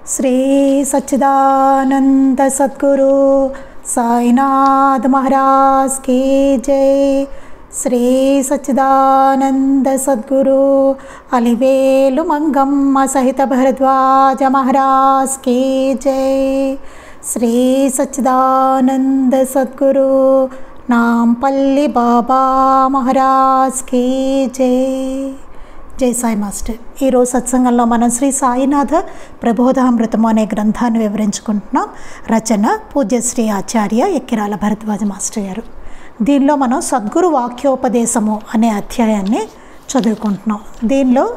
శ్రీ సచ్చిదానంద సద్గురు సాయినాథ్ మహారాజ్ की जय। శ్రీ సచ్చిదానంద సద్గురు అలివేలు మంగమ్మ సహిత భరద్వాజ మహారాజ్ की जय। శ్రీ సచ్చిదానంద సద్గురు నాంపల్లి బాబా మహారాజ్ की जय। జై సాయి మాస్టర్। ఈరోజు సత్సంగంలో మనం శ్రీ సాయినాథ ప్రబోధామృతము అనే గ్రంథాన్ని వివరించుకుంటున్నాం। రచన పూజ్యశ్రీ ఆచార్య ఎక్కిరాల భరద్వాజ మాస్టర్ గారు। దీనిలో మనం సద్గురు వాక్యోపదేశము అనే అధ్యాయాన్ని చదువుకుంటున్నాం। దీనిలో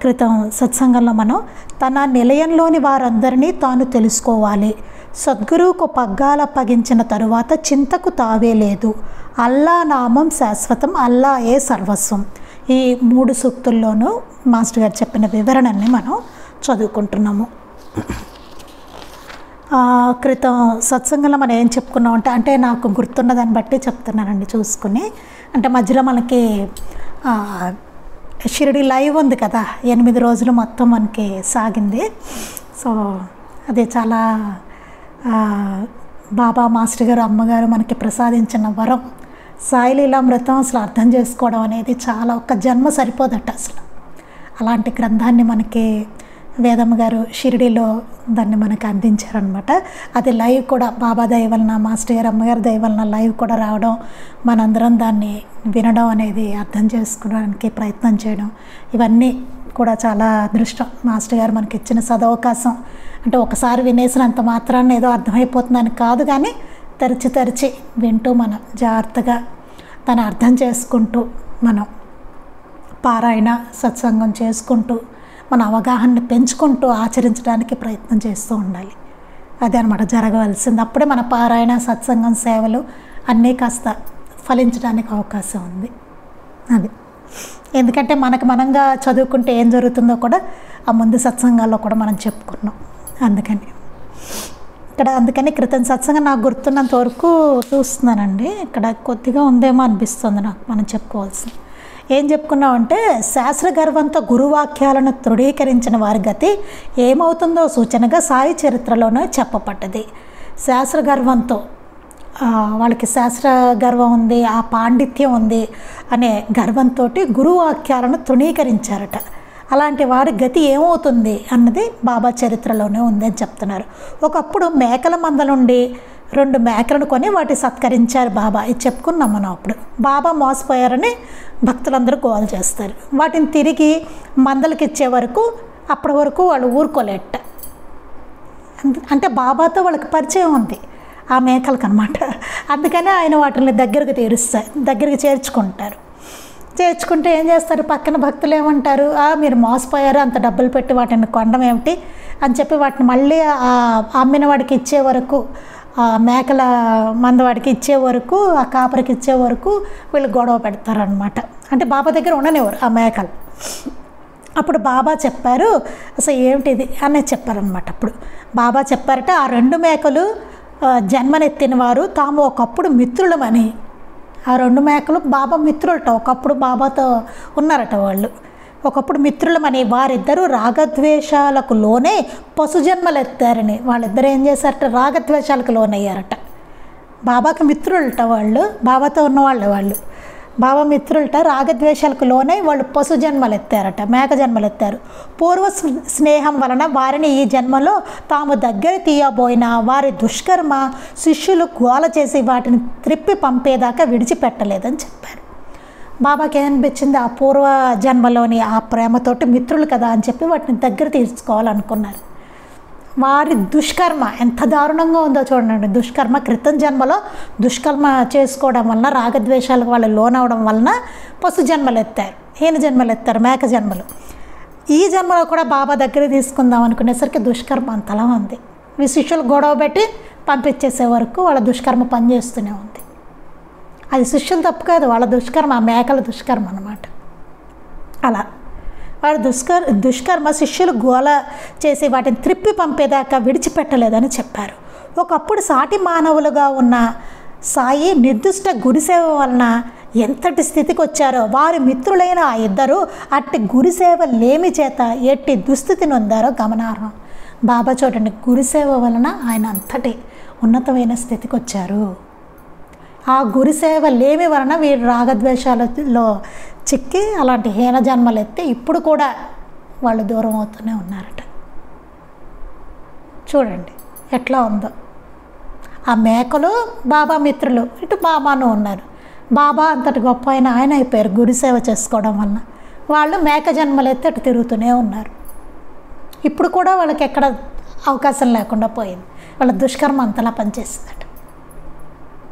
క్రితం సత్సంగంలో మనం తన నిలయంలోని వారందరినీ తాను తెలుసుకోవాలి, సద్గురువుకు పగ్గాల పగించిన తరువాత చింతకు తావే లేదు, అల్లా నామం శాశ్వతం, అల్లాయే సర్వస్వం, ఈ 3 సూక్తుల్లోనూ మాస్టర్ గారు చెప్పిన వివరణని మనం చదువుకుంటున్నాము। క్రితం సత్సంగంలో మనం ఏం చెప్పుకున్నామంటే, అంటే నాకు గుర్తున్న దాన్ని బట్టి చెప్తున్నానండి చూసుకుని, అంటే మధ్యలో మనకి షిరిడి లైవ్ ఉంది కదా, 8 రోజులు మొత్తం మనకి సాగింది। సో అది చాలా బాబా మాస్టర్ గారు అమ్మగారు మనకి ప్రసాదించిన వరం। సాయిలీలామృతం అసలు అర్థం చేసుకోవడం అనేది చాలా, ఒక్క జన్మ సరిపోదట అసలు। అలాంటి గ్రంథాన్ని మనకి వేదమ్మ గారు షిరిడిలో దాన్ని మనకు అందించారనమాట। అది లైవ్ కూడా బాబా దయ వలన, మాస్టర్ గారు అమ్మగారి దయ వలన లైవ్ కూడా రావడం, మనందరం దాన్ని వినడం అనేది, అర్థం చేసుకోవడానికి ప్రయత్నం చేయడం, ఇవన్నీ కూడా చాలా అదృష్టం। మాస్టర్ గారు మనకి ఇచ్చిన సదవకాశం, అంటే ఒకసారి వినేసినంత మాత్రాన్ని ఏదో అర్థమైపోతుందని కాదు, కానీ తరచి వింటూ మనం జాగ్రత్తగా దాన్ని అర్థం చేసుకుంటూ మనం పారాయణ సత్సంగం చేసుకుంటూ మన అవగాహనని పెంచుకుంటూ ఆచరించడానికి ప్రయత్నం చేస్తూ ఉండాలి। అదే అనమాట జరగవలసింది। అప్పుడే మన పారాయణ సత్సంగం సేవలు అన్నీ కాస్త ఫలించడానికి అవకాశం ఉంది। అది ఎందుకంటే మనకు మనంగా చదువుకుంటే ఏం జరుగుతుందో కూడా ఆ ముందు సత్సంగాల్లో కూడా మనం చెప్పుకున్నాం। అందుకని క్రితం సత్సంగం నాకు గుర్తున్నంత వరకు చూస్తున్నానండి, ఇక్కడ కొద్దిగా ఉందేమో అనిపిస్తుంది నాకు మనం చెప్పుకోవాల్సింది। ఏం చెప్పుకున్నామంటే, శాస్త్ర గర్వంతో గురువాక్యాలను తృఢీకరించిన వారి గతి ఏమవుతుందో సూచనగా సాయి చరిత్రలోనే చెప్పబడ్డది। శాస్త్ర గర్వంతో, వాళ్ళకి శాస్త్ర గర్వం ఉంది, ఆ పాండిత్యం ఉంది అనే గర్వంతో గురువాక్యాలను తృణీకరించారట। అలాంటి వారి గతి ఏమవుతుంది అన్నది బాబా చరిత్రలోనే ఉందని చెప్తున్నారు। ఒకప్పుడు మేకల మంద నుండి 2 మేకలను కొని వాటి సత్కరించారు బాబా, ఇది చెప్పుకున్నాం మనం అప్పుడు। బాబా మోసపోయారని భక్తులందరూ గోల చేస్తారు, వాటిని తిరిగి మందలకి ఇచ్చే వరకు, అప్పటి వరకు వాళ్ళు ఊరుకోలేట। అంటే బాబాతో వాళ్ళకి పరిచయం ఉంది ఆ మేకలకు అనమాట, అందుకనే ఆయన వాటిని దగ్గరికి చేర్చుకుంటే ఏం చేస్తారు, పక్కన భక్తులు ఏమంటారు, మీరు మోసపోయారు, అంత డబ్బులు పెట్టి వాటిని కొనడం ఏమిటి అని చెప్పి వాటిని మళ్ళీ అమ్మిన వాడికి ఇచ్చే వరకు, మేకల మందవాడికి ఇచ్చే వరకు, ఆ కాపరికి ఇచ్చే వరకు వీళ్ళు గొడవ పెడతారనమాట। అంటే బాబా దగ్గర ఉండనివ్వరు ఆ మేకలు। అప్పుడు బాబా చెప్పారు, అసలు ఏమిటిది అనేది చెప్పారనమాట। అప్పుడు బాబా చెప్పారట, ఆ 2 మేకలు జన్మనెత్తిన వారు తాము ఒకప్పుడు మిత్రులమని। ఆ 2 మేకలు బాబా మిత్రులట, ఒకప్పుడు బాబాతో ఉన్నారట వాళ్ళు, ఒకప్పుడు మిత్రులమని, వారిద్దరూ రాగద్వేషాలకు లోనే పశుజన్మలెత్తారని, వాళ్ళిద్దరూ ఏం చేశారట, రాగద్వేషాలకు లోనయ్యారట। బాబాకి మిత్రులట వాళ్ళు, బాబాతో ఉన్నవాళ్ళు వాళ్ళు, బాబా మిత్రులట, రాగద్వేషాలకు లోనై వాళ్ళు పశు జన్మలెత్తారట, మేక జన్మలెత్తారు। పూర్వ స్నేహం వలన వారిని ఈ జన్మలో తాము దగ్గర తీయబోయిన వారి దుష్కర్మ శిష్యులు గోల చేసి వాటిని త్రిప్పి పంపేదాకా విడిచిపెట్టలేదని చెప్పారు। బాబాకి ఏమనిపించింది, ఆ పూర్వ జన్మలోని ఆ ప్రేమతోటి మిత్రులు కదా అని చెప్పి వాటిని దగ్గర తీసుకోవాలనుకున్నారు। వారి దుష్కర్మ ఎంత దారుణంగా ఉందో చూడండి, దుష్కర్మ క్రితం జన్మలో దుష్కర్మ చేసుకోవడం వలన, రాగద్వేషాలకు వాళ్ళు లోనవడం వలన పశు జన్మలు ఎత్తారు, హీన జన్మలు ఎత్తారు, మేక జన్మలు। ఈ జన్మలో కూడా బాబా దగ్గర తీసుకుందాం అనుకునేసరికి దుష్కర్మ అంతలా ఉంది, మీ శిష్యులు గొడవ పెట్టి పంపించేసే వరకు వాళ్ళ దుష్కర్మ పనిచేస్తూనే ఉంది। అది శిష్యులు తప్పు కాదు, వాళ్ళ దుష్కర్మ, ఆ మేకల దుష్కర్మ అన్నమాట। అలా వాడు దుష్కర్మ శిష్యులు గోల చేసి వాటిని త్రిప్పి పంపేదాకా విడిచిపెట్టలేదని చెప్పారు। ఒకప్పుడు సాటి మానవులుగా ఉన్న సాయి నిర్దిష్ట గురుసేవ వలన ఎంతటి స్థితికి వచ్చారో, వారి మిత్రులైన ఆ ఇద్దరు అట్టి గురుసేవ లేమి చేత ఎట్టి దుస్థితి నొందారో గమనార్హం। బాబా చూడండి, గురుసేవ వలన ఆయన అంతటి ఉన్నతమైన స్థితికి వచ్చారు. ఆ గురుసేవ లేమి వలన వీరు రాగద్వేషాలలో చిక్కి అలాంటి హీన జన్మలు ఎత్తి ఇప్పుడు కూడా వాళ్ళు దూరం అవుతూనే ఉన్నారట. చూడండి ఎట్లా ఉందో. ఆ మేకలు బాబా మిత్రులు, ఇటు బాబాను ఉన్నారు. బాబా అంతటి గొప్ప ఆయన అయిపోయారు గురుసేవ చేసుకోవడం వలన. వాళ్ళు మేక జన్మలు ఎత్తి అటు తిరుగుతూనే ఉన్నారు. ఇప్పుడు కూడా వాళ్ళకి ఎక్కడ అవకాశం లేకుండా పోయింది. వాళ్ళ దుష్కర్మ అంతలా పనిచేస్తుందట.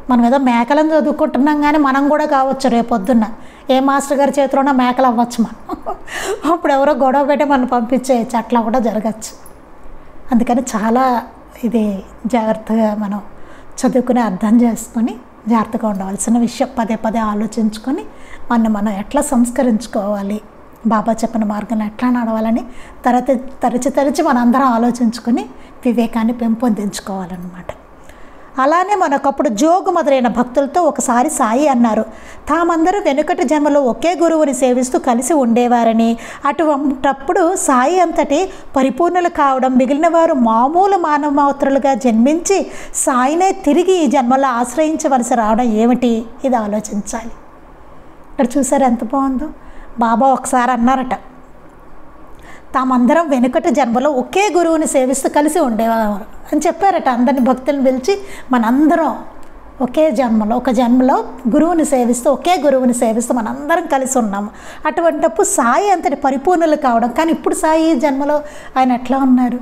మనం ఏదో మేకలను చదువుకుంటున్నాం కానీ మనం కూడా కావచ్చు రేపొద్దున్న ఏ మాస్టర్ గారి చేతిలోనో మేకలు అవ్వచ్చు మనం. అప్పుడు ఎవరో గొడవ పెట్టి మనం పంపించేయచ్చు, అట్లా కూడా జరగచ్చు. అందుకని చాలా ఇది జాగ్రత్తగా మనం చదువుకుని అర్థం చేసుకొని జాగ్రత్తగా ఉండవలసిన విషయం. పదే పదే ఆలోచించుకొని మనం ఎట్లా సంస్కరించుకోవాలి, బాబా చెప్పిన మార్గంలో ఎట్లా నడవాలని తరచి మనందరం ఆలోచించుకొని వివేకాన్ని పెంపొందించుకోవాలన్నమాట. అలానే మనకప్పుడు జోగు మొదలైన భక్తులతో ఒకసారి సాయి అన్నారు, తామందరూ వెనుకటి జన్మలో ఒకే గురువుని సేవిస్తూ కలిసి ఉండేవారని, అటువంటప్పుడు సాయి అంతటి పరిపూర్ణులు కావడం, మిగిలిన వారు మామూలు మానవమాత్రులుగా జన్మించి సాయినే తిరిగి ఈ జన్మలో ఆశ్రయించవలసి రావడం ఏమిటి? ఇది ఆలోచించాలి. ఇక్కడ చూసారు ఎంత బాగుందో. బాబా ఒకసారి అన్నారట, తామందరం వెనుకటి జన్మలో ఒకే గురువుని సేవిస్తూ కలిసి ఉండేవారు అని చెప్పారట. అందరిని భక్తులను పిలిచి మనందరం ఒకే జన్మలో ఒక జన్మలో గురువుని సేవిస్తూ ఒకే గురువుని సేవిస్తూ మనందరం కలిసి ఉన్నాము. అటువంటప్పుడు సాయి అంతటి పరిపూర్ణులు కావడం. కానీ ఇప్పుడు సాయి జన్మలో ఆయన ఎట్లా ఉన్నారు?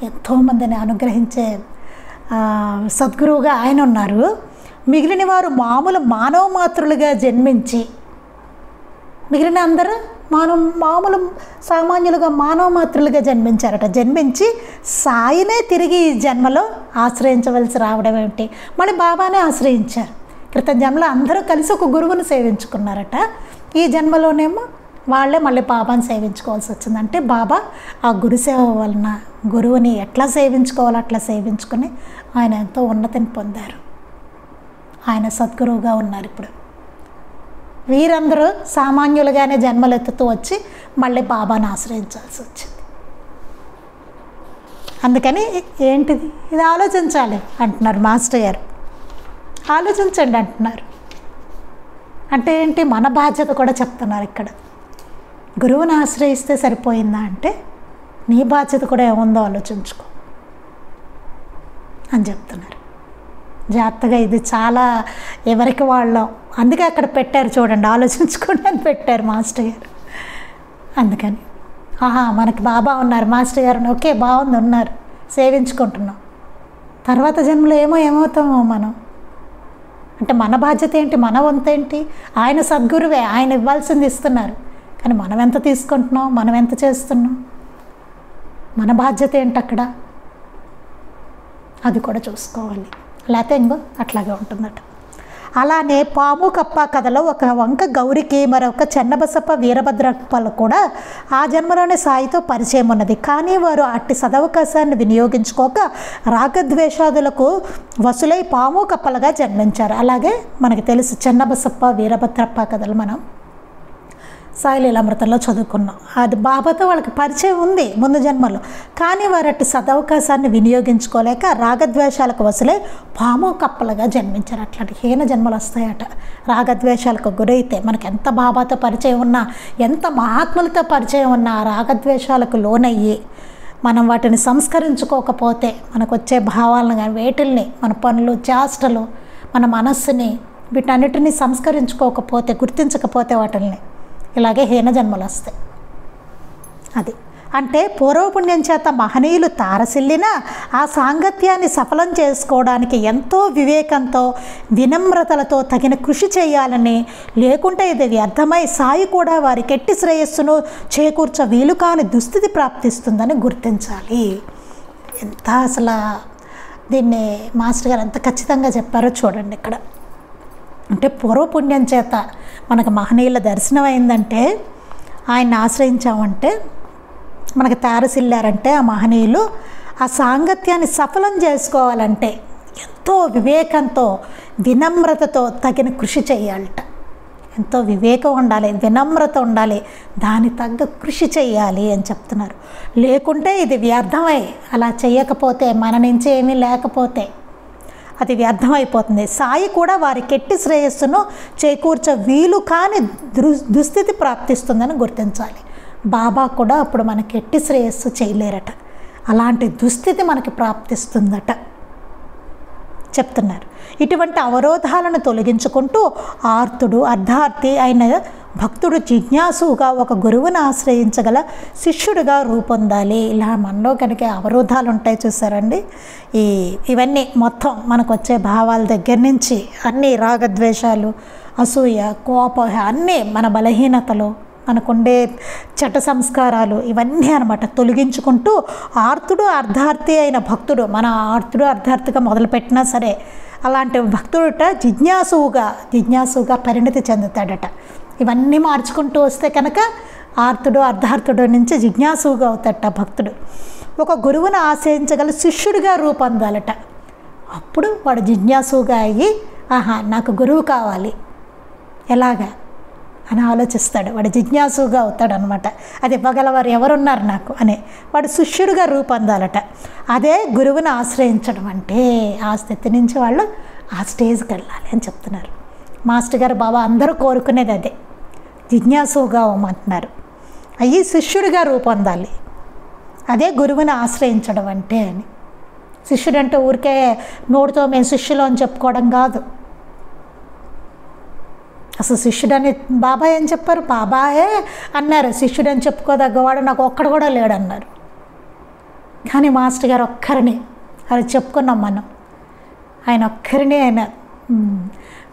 ఎంతోమందిని అనుగ్రహించే సద్గురువుగా ఆయన ఉన్నారు. మిగిలిన వారు మామూలు మానవ మాతృలుగా జన్మించి, మిగిలిన అందరూ మామూలు సామాన్యులుగా మానవ మాతృలుగా జన్మించారట. జన్మించి సాయినే తిరిగి ఈ జన్మలో ఆశ్రయించవలసి రావడం ఏమిటి? మళ్ళీ బాబానే ఆశ్రయించారు. క్రితం జన్మలో అందరూ కలిసి ఒక గురువుని సేవించుకున్నారట. ఈ జన్మలోనేమో వాళ్ళే మళ్ళీ బాబాని సేవించుకోవాల్సి వచ్చిందంటే బాబా ఆ గురుసేవ వలన గురువుని ఎట్లా సేవించుకోవాలో అట్లా సేవించుకొని ఆయన ఎంతో ఉన్నతిని పొందారు. ఆయన సద్గురువుగా ఉన్నారు. ఇప్పుడు వీరందరూ సామాన్యులుగానే జన్మలెత్తుతూ వచ్చి మళ్ళీ బాబాను ఆశ్రయించాల్సి వచ్చింది. అందుకని ఏంటిది ఇది ఆలోచించాలి అంటున్నారు మాస్టర్ గారు. ఆలోచించండి అంటున్నారు. అంటే ఏంటి? మన బాధ్యత కూడా చెప్తున్నారు ఇక్కడ. గురువుని ఆశ్రయిస్తే సరిపోయిందా అంటే నీ బాధ్యత కూడా ఏముందో ఆలోచించుకో అని చెప్తున్నారు. జాగ్రత్తగా ఇది చాలా ఎవరికి వాళ్ళం. అందుకే అక్కడ పెట్టారు చూడండి, ఆలోచించుకోండి అని పెట్టారు మాస్టర్ గారు. అందుకని మనకి బాబా ఉన్నారు, మాస్టర్ గారు ఓకే బాగుంది ఉన్నారు, సేవించుకుంటున్నాం. తర్వాత జన్మలో ఏమవుతామో మనం. అంటే మన బాధ్యత ఏంటి? మన వంతు ఏంటి? ఆయన సద్గురువే, ఆయన ఇవ్వాల్సింది ఇస్తున్నారు. కానీ మనం ఎంత తీసుకుంటున్నాం, మనం ఎంత చేస్తున్నాం, మన బాధ్యత ఏంటి అక్కడ? అది కూడా చూసుకోవాలి. లేకపోతే ఇంకో అట్లాగే ఉంటుందట. అలానే పాము కప్ప కథలో ఒక వంక గౌరికి మరొక చెన్నబసప్ప వీరభద్రప్పలు కూడా ఆ జన్మలోనే సాయితో పరిచయం ఉన్నది. కానీ వారు అట్టి సదవకాశాన్ని వినియోగించుకోక రాగద్వేషాదులకు వసులై పాము కప్పలుగా జన్మించారు. అలాగే మనకి తెలుసు చెన్నబసప్ప వీరభద్రప్ప కథలు మనం సాయి లీలామృతంలో చదువుకున్నాం. అది బాబాతో వాళ్ళకి పరిచయం ఉంది ముందు జన్మలో. కానీ వారట్టి సదవకాశాన్ని వినియోగించుకోలేక రాగద్వేషాలకు వసులై పాము కప్పలుగా జన్మించారు. అట్లాంటి హీన జన్మలు వస్తాయట రాగద్వేషాలకు గురైతే. మనకి ఎంత బాబాతో పరిచయం ఉన్నా, ఎంత మహాత్ములతో పరిచయం ఉన్నా, రాగద్వేషాలకు లోనయ్యి మనం వాటిని సంస్కరించుకోకపోతే మనకు వచ్చే భావాలను కానీ వేటిల్ని, మన పనులు చేష్టలు, మన మనస్సుని వీటన్నిటిని సంస్కరించుకోకపోతే, గుర్తించకపోతే వాటిల్ని ఇలాగే హీన జన్మలు వస్తాయి. అది అంటే పూర్వపుణ్యం చేత మహనీయులు తారసిల్లిన ఆ సాంగత్యాన్ని సఫలం చేసుకోవడానికి ఎంతో వివేకంతో వినమ్రతలతో తగిన కృషి చేయాలని, లేకుంటే ఇది వ్యర్థమై సాయి కూడా వారికి ఎట్టి శ్రేయస్సును చేకూర్చ వీలు కాని దుస్థితి ప్రాప్తిస్తుందని గుర్తించాలి. ఎంత అసలు దీన్ని మాస్టర్ గారు ఎంత ఖచ్చితంగా చెప్పారో చూడండి ఇక్కడ. అంటే పూర్వపుణ్యం చేత మనకు మహనీయుల దర్శనం అయిందంటే, ఆయన్ని ఆశ్రయించామంటే, మనకు తారసిల్లారంటే ఆ మహనీయులు, ఆ సాంగత్యాన్ని సఫలం చేసుకోవాలంటే ఎంతో వివేకంతో వినమ్రతతో తగిన కృషి చేయాలట. ఎంతో వివేకం ఉండాలి, వినమ్రత ఉండాలి, దాని తగ్గ కృషి చేయాలి అని చెప్తున్నారు. లేకుంటే ఇది వ్యర్థమై, అలా చేయకపోతే మన నుంచి ఏమీ లేకపోతే అది వ్యర్థమైపోతుంది. సాయి కూడా వారి కెట్టి శ్రేయస్సును చేకూర్చ వీలు కాని దుస్థితి ప్రాప్తిస్తుందని గుర్తించాలి. బాబా కూడా అప్పుడు మనకి ఎట్టి శ్రేయస్సు చేయలేరట, అలాంటి దుస్థితి మనకి ప్రాప్తిస్తుందట చెప్తున్నారు. ఇటువంటి అవరోధాలను తొలగించుకుంటూ ఆర్తుడు అర్ధార్థి అయిన భక్తుడు జిజ్ఞాసుగా ఒక గురువుని ఆశ్రయించగల శిష్యుడిగా రూపొందాలి. ఇలా మనలో కనుక అవరోధాలు ఉంటాయి చూసారండి, ఇవన్నీ మొత్తం మనకు వచ్చే భావాల దగ్గర నుంచి అన్నీ రాగద్వేషాలు, అసూయ, కోపం, అన్నీ మన బలహీనతలు, మనకుండే చట సంస్కారాలు, ఇవన్నీ అనమాట తొలగించుకుంటూ ఆర్తుడు అర్ధార్థి అయిన భక్తుడు, మన ఆర్తుడు అర్ధార్థిగా మొదలుపెట్టినా సరే అలాంటి భక్తుడుట జిజ్ఞాసుగా పరిణతి చెందుతాడట. ఇవన్నీ మార్చుకుంటూ వస్తే కనుక ఆర్తుడు అర్ధార్థుడు నుంచి జిజ్ఞాసుగా అవుతాడట భక్తుడు. ఒక గురువును ఆశ్రయించగల శిష్యుడిగా రూపొందాలట. అప్పుడు వాడు జిజ్ఞాసుగా అయ్యి, ఆహా నాకు గురువు కావాలి ఎలాగా అని ఆలోచిస్తాడు. వాడు జిజ్ఞాసుగా అవుతాడు అనమాట. అది ఇవ్వగలవారు ఎవరున్నారు నాకు అనే వాడు శిష్యుడిగా రూపొందాలట. అదే గురువుని ఆశ్రయించడం అంటే ఆ స్థితి నుంచి వాళ్ళు ఆ స్టేజ్కి వెళ్ళాలి అని చెప్తున్నారు మాస్టర్ గారు. బాబా అందరూ కోరుకునేది అదే, జిజ్ఞాసుగా అవ్వమంటున్నారు. అయ్యి శిష్యుడిగా రూపొందాలి, అదే గురువుని ఆశ్రయించడం అంటే అని. శిష్యుడు అంటే ఊరికే నోటితో మేము శిష్యులు అని చెప్పుకోవడం కాదు. అసలు శిష్యుడని బాబా ఏం చెప్పారు? బాబాయే అన్నారు శిష్యుడని చెప్పుకోదగ్గవాడు నాకు ఒక్కడు కూడా లేడన్నారు. కానీ మాస్టర్ గారు ఒక్కరిని అది చెప్పుకున్నాం మనం. ఆయన ఒక్కరిని ఆయన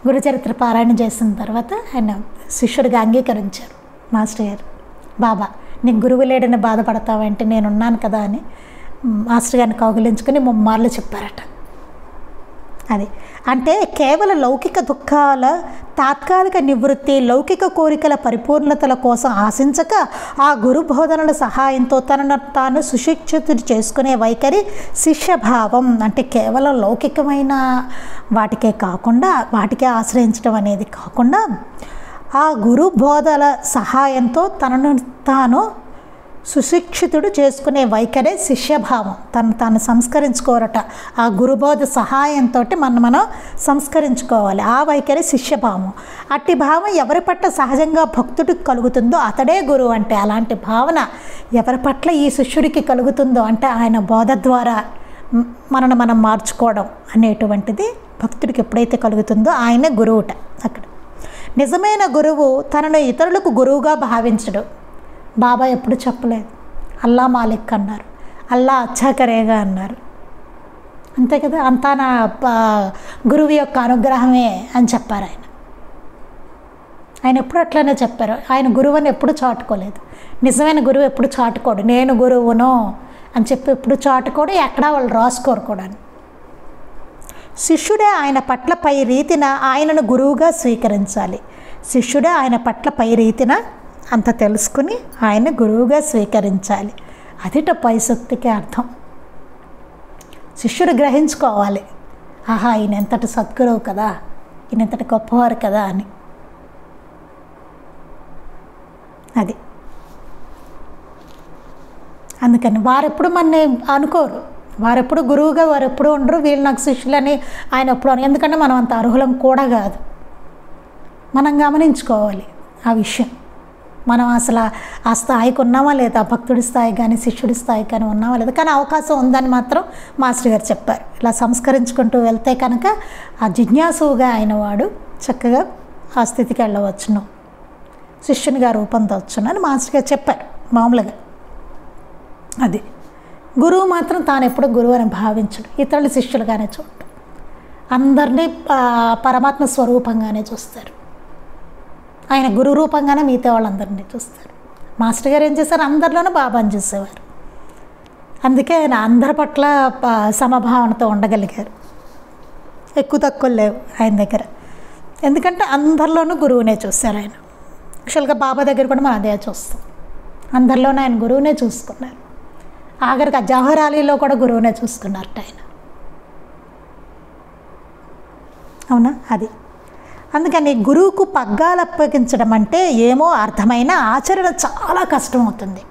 గురుచరిత్ర పారాయణ చేసిన తర్వాత ఆయన శిష్యుడిగా అంగీకరించారు మాస్టర్ గారు. బాబా నీకు గురువు లేడని బాధపడతావంటే నేనున్నాను కదా అని మాస్టర్ గారిని కౌగిలించుకొని ముమ్మార్లు చెప్పారట. అది అంటే కేవలం లౌకిక దుఃఖాల తాత్కాలిక నివృత్తి, లౌకిక కోరికల పరిపూర్ణతల కోసం ఆశించక ఆ గురు బోధనల సహాయంతో తనను తాను సుశిక్షితుడు చేసుకునే వైఖరి శిష్యభావం. అంటే కేవలం లౌకికమైన వాటికే కాకుండా, వాటికే ఆశ్రయించడం అనేది కాకుండా ఆ గురు బోధల సహాయంతో తనను తాను సుశిక్షితుడు చేసుకునే వైఖరే శిష్యభావం. తాను సంస్కరించుకోరట. ఆ గురుబోధ సహాయంతో మనం సంస్కరించుకోవాలి. ఆ వైఖరి శిష్యభావం. అట్టి భావం ఎవరి పట్ల సహజంగా భక్తుడికి కలుగుతుందో అతడే గురువు. అంటే అలాంటి భావన ఎవరి పట్ల ఈ శిష్యుడికి కలుగుతుందో అంటే ఆయన బోధ ద్వారా మనను మనం మార్చుకోవడం అనేటువంటిది భక్తుడికి ఎప్పుడైతే కలుగుతుందో ఆయనే గురువుట. అక్కడ నిజమైన గురువు తనను ఇతరులకు గురువుగా భావించడు. బాబా ఎప్పుడు చెప్పలేదు అల్లా మాలిక్ అన్నారు, అల్లా అచ్చా కరేగా అన్నారు. అంతే కదా, అంతా నా గురువు యొక్క అనుగ్రహమే అని చెప్పారు ఆయన. ఆయన ఎప్పుడు అట్లనే చెప్పారు. ఆయన గురువుని ఎప్పుడు చాటుకోలేదు. నిజమైన గురువు ఎప్పుడు చాటుకోడు. నేను గురువును అని చెప్పి ఎప్పుడు చాటుకోడు, ఎక్కడా వాళ్ళు రాసుకోరు కూడా. శిష్యుడే ఆయన పట్ల పై రీతిన ఆయనను గురువుగా స్వీకరించాలి. శిష్యుడే ఆయన పట్ల పై రీతిన అంత తెలుసుకుని ఆయన గురువుగా స్వీకరించాలి. అదిట పైశక్తికి అర్థం. శిష్యుడు గ్రహించుకోవాలి, ఆహా ఈయన ఎంతటి సద్గురువు కదా, ఈయన ఎంతటి గొప్పవారు కదా అని. అది అందుకని వారెప్పుడు మనని అనుకోరు, వారెప్పుడు గురువుగా వారెప్పుడు ఉండరు, వీళ్ళు నాకు శిష్యులని ఆయన ఎప్పుడు. ఎందుకంటే మనం అంత అర్హులం కూడా కాదు. మనం గమనించుకోవాలి ఆ విషయం. మనం అసలు ఆ స్థాయికి ఉన్నామా లేదా, భక్తుడి స్థాయి కానీ శిష్యుడి స్థాయి కానీ ఉన్నామా లేదా. కానీ అవకాశం ఉందని మాత్రం మాస్టర్ గారు చెప్పారు. ఇలా సంస్కరించుకుంటూ వెళ్తే కనుక ఆ జిజ్ఞాసుగా అయిన వాడు చక్కగా ఆ స్థితికి వెళ్ళవచ్చును, శిష్యునిగా రూపొందవచ్చును అని మాస్టర్ గారు చెప్పారు మామూలుగా. అది గురువు మాత్రం తాను ఎప్పుడు గురువు అని భావించడు, ఇతరులు శిష్యులుగానే చూడటం, అందరినీ పరమాత్మ స్వరూపంగానే చూస్తారు. ఆయన గురు రూపంగానే మిగతా వాళ్ళందరినీ చూస్తారు. మాస్టర్ గారు ఏం చేశారు, అందరిలోనూ బాబాని చూసేవారు. అందుకే ఆయన అందరి పట్ల సమభావనతో ఉండగలిగారు. ఎక్కువ తక్కువ లేవు ఆయన దగ్గర. ఎందుకంటే అందరిలోనూ గురువునే చూశారు ఆయన. యాక్చువల్గా బాబా దగ్గర కూడా మనం అదే చూస్తాం. అందరిలోనూ ఆయన గురువునే చూసుకున్నారు. ఆఖరికి ఆ జవహర్ అలీలో కూడా గురువునే చూసుకున్నారట ఆయన. అవునా? అది అందుకని గురువుకు పగ్గాలు అప్పగించడం అంటే ఏమో అర్థమైన ఆచరణ చాలా కష్టమవుతుంది.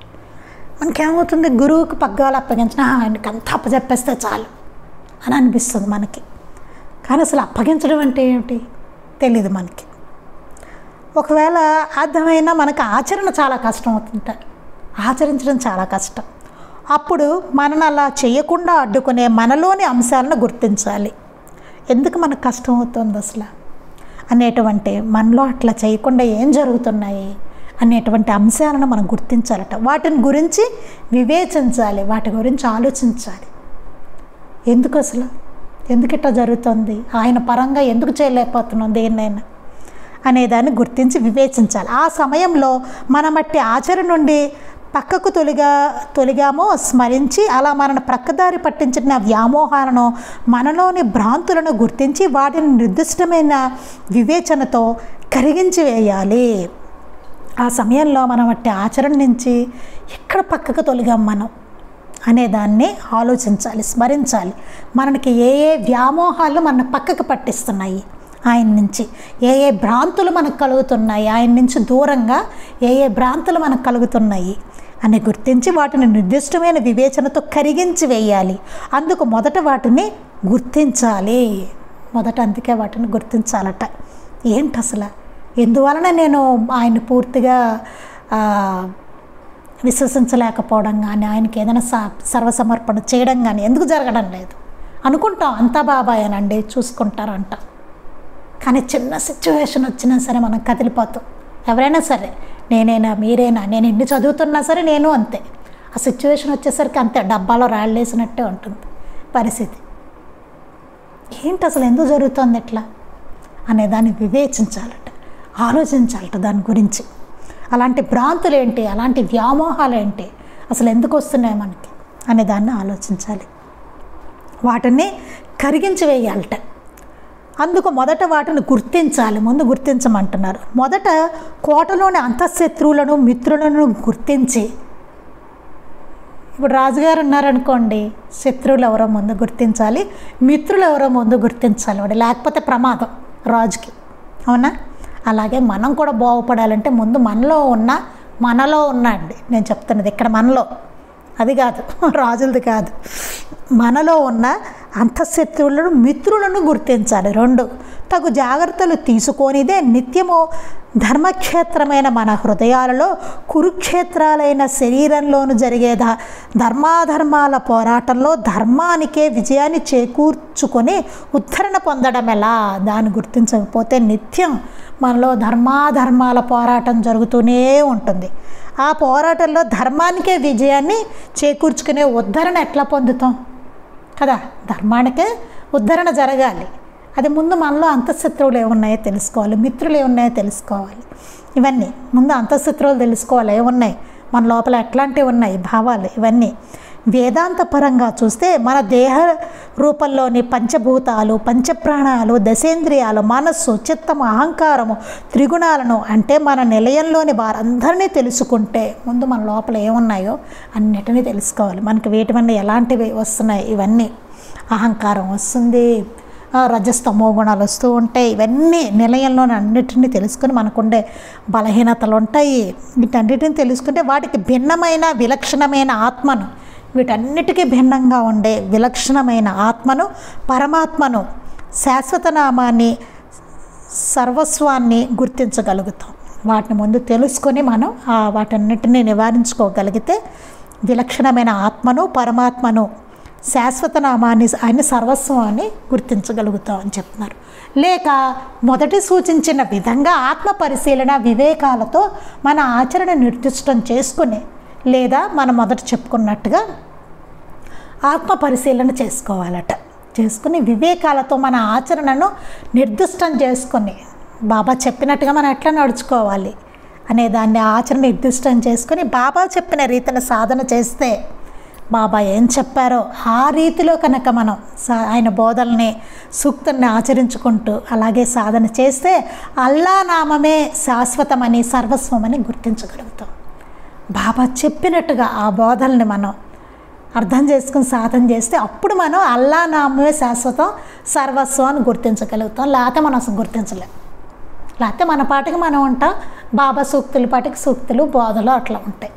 మనకేమవుతుంది, గురువుకు పగ్గాలు అప్పగించిన ఆయనకి అంతా అప్పచెప్పేస్తే చాలు అని అనిపిస్తుంది మనకి. కానీ అసలు అప్పగించడం అంటే ఏమిటి తెలీదు మనకి. ఒకవేళ అర్థమైనా మనకు ఆచరణ చాలా కష్టం అవుతుంది, ఆచరించడం చాలా కష్టం. అప్పుడు మనల్ని అలా చేయకుండా అడ్డుకునే మనలోని అంశాలను గుర్తించాలి. ఎందుకు మనకు కష్టం అవుతుంది అసలు అనేటువంటి, మనలో అట్లా చేయకుండా ఏం జరుగుతున్నాయి అనేటువంటి అంశాలను మనం గుర్తించాలట. వాటిని గురించి వివేచించాలి, వాటి గురించి ఆలోచించాలి. ఎందుకు అసలు ఎందుకు ఇట్లా జరుగుతుంది, ఆయన పరంగా ఎందుకు చేయలేకపోతున్నాం దేన్నైనా అనేదాన్ని గుర్తించి వివేచించాలి. ఆ సమయంలో మనం అట్టి ఆచరణ నుండి పక్కకు తొలిగామో స్మరించి అలా మనను ప్రక్కదారి పట్టించిన వ్యామోహాలను, మనలోని భ్రాంతులను గుర్తించి వాటిని నిర్దిష్టమైన వివేచనతో కరిగించి వేయాలి. ఆ సమయంలో మనం అట్టి ఆచరణ నుంచి ఎక్కడ పక్కకు తొలిగాం మనం అనేదాన్ని ఆలోచించాలి, స్మరించాలి. మనకి ఏ ఏ వ్యామోహాలు మన పక్కకు పట్టిస్తున్నాయి ఆయన నుంచి, ఏ ఏ భ్రాంతులు మనకు కలుగుతున్నాయి ఆయన నుంచి దూరంగా, ఏ ఏ భ్రాంతులు మనకు కలుగుతున్నాయి అని గుర్తించి వాటిని నిర్దిష్టమైన వివేచనతో కరిగించి వేయాలి. అందుకు మొదట వాటిని గుర్తించాలి. అందుకే వాటిని గుర్తించాలట. ఏంటి అసలు, ఎందువలన నేను ఆయన పూర్తిగా విశ్వసించలేకపోవడం కానీ, ఆయనకి ఏదైనా సర్వసమర్పణ చేయడం కానీ ఎందుకు జరగడం లేదు అనుకుంటాం. అంతా బాబాయేనండి చూసుకుంటారంట. కానీ చిన్న సిచ్యువేషన్ వచ్చినా సరే మనం కదిలిపోతాం. ఎవరైనా సరే, నేనైనా మీరైనా, నేను ఎన్ని చదువుతున్నా సరే నేను అంతే. ఆ సిచ్యువేషన్ వచ్చేసరికి అంతే, డబ్బాలో రాళ్ళేసినట్టే ఉంటుంది పరిస్థితి. ఏంటి అసలు ఎందుకు జరుగుతుంది ఎట్లా అనేదాన్ని వివేచించాలట, ఆలోచించాలట దాని గురించి. అలాంటి భ్రాంతులు ఏంటి, అలాంటి వ్యామోహాలు ఏంటి, అసలు ఎందుకు వస్తున్నాయి మనకి అనేదాన్ని ఆలోచించాలి. వాటిని కరిగించి వేయాలట. అందుకు మొదట వాటిని గుర్తించాలి. ముందు గుర్తించమంటున్నారు. మొదట కోటలోని అంతఃశత్రువులను మిత్రులను గుర్తించి, ఇప్పుడు రాజుగారు ఉన్నారనుకోండి, శత్రువులు ఎవరో ముందు గుర్తించాలి, మిత్రులు ఎవరో ముందు గుర్తించాలి వాడు, లేకపోతే ప్రమాదం రాజుకి. అవునా? అలాగే మనం కూడా బాగుపడాలంటే ముందు మనలో ఉన్నాండి నేను చెప్తున్నది ఇక్కడ, మనలో, అది కాదు రాజులది కాదు, మనలో ఉన్న అంతఃశత్రువులను మిత్రులను గుర్తించాలి. 2 తగు జాగ్రత్తలు తీసుకొనిదే నిత్యము ధర్మక్షేత్రమైన మన హృదయాలలో కురుక్షేత్రాలైన శరీరంలోను జరిగే ధర్మాధర్మాల పోరాటంలో ధర్మానికే విజయాన్ని చేకూర్చుకొని ఉద్ధరణ పొందడం ఎలా, దాన్ని గుర్తించకపోతే నిత్యం మనలో ధర్మాధర్మాల పోరాటం జరుగుతూనే ఉంటుంది. ఆ పోరాటంలో ధర్మానికే విజయాన్ని చేకూర్చుకునే ఉద్ధరణ ఎట్లా పొందుతాం కదా, ధర్మానికే ఉద్ధరణ జరగాలి. అది ముందు మనలో అంతఃశత్రువులు ఏమున్నాయో తెలుసుకోవాలి, మిత్రులు ఏమున్నాయో తెలుసుకోవాలి. ఇవన్నీ ముందు అంతఃశత్రువులు తెలుసుకోవాలి, ఏమున్నాయి మన లోపల, ఎట్లాంటివి ఉన్నాయి భావాలు. ఇవన్నీ వేదాంతపరంగా చూస్తే మన దేహ రూపంలోని పంచభూతాలు, పంచప్రాణాలు, దశేంద్రియాలు, మనస్సు, చిత్తము, అహంకారము, త్రిగుణాలను అంటే మన నిలయంలోని వారందరినీ తెలుసుకుంటే ముందు మన లోపల ఏమున్నాయో అన్నిటినీ తెలుసుకోవాలి. మనకి వీటి వల్ల ఎలాంటివి వస్తున్నాయి, ఇవన్నీ అహంకారం వస్తుంది, రజస్తమో గుణాలు వస్తూ ఉంటాయి. ఇవన్నీ నిలయంలోని అన్నిటినీ తెలుసుకొని మనకుండే బలహీనతలు ఉంటాయి. వీటన్నిటిని తెలుసుకుంటే వాటికి భిన్నమైన విలక్షణమైన ఆత్మను, వీటన్నిటికీ భిన్నంగా ఉండే విలక్షణమైన ఆత్మను, పరమాత్మను, శాశ్వత నామాన్ని, సర్వస్వాన్ని గుర్తించగలుగుతాం. వాటిని ముందు తెలుసుకొని మనం వాటన్నిటిని నివారించుకోగలిగితే విలక్షణమైన ఆత్మను, పరమాత్మను, శాశ్వత నామాన్ని, ఆయన సర్వస్వాన్ని గుర్తించగలుగుతాం అని చెప్తున్నారు. లేక మొదటి సూచించిన విధంగా ఆత్మ పరిశీలన వివేకాలతో మన ఆచరణ నిర్దిష్టం చేసుకుని, లేదా మనం మొదట చెప్పుకున్నట్టుగా ఆత్మ పరిశీలన చేసుకోవాలట. చేసుకుని వివేకాలతో మన ఆచరణను నిర్దిష్టం చేసుకొని, బాబా చెప్పినట్టుగా మనం ఎట్లా నడుచుకోవాలి అనే దాన్ని ఆచరణ నిర్దిష్టం చేసుకొని బాబా చెప్పిన రీతిని సాధన చేస్తే, బాబా ఏం చెప్పారో ఆ రీతిలో కనుక మనం ఆయన బోధల్ని, సూక్తుల్ని ఆచరించుకుంటూ అలాగే సాధన చేస్తే అల్లా నామమే శాశ్వతమని, సర్వస్వమని గుర్తించగలుగుతాం. బాబా చెప్పినట్టుగా ఆ బోధల్ని మనం అర్థం చేసుకుని సాధన చేస్తే అప్పుడు మనం అల్లా నామమే శాశ్వతం, సర్వస్వం అని గుర్తించగలుగుతాం. లేకపోతే మనం అసలు గుర్తించలేం. లేకపోతే మన పాటికి మనం ఉంటాం, బాబా సూక్తుల పాటికి సూక్తులు బోధలు అట్లా ఉంటాయి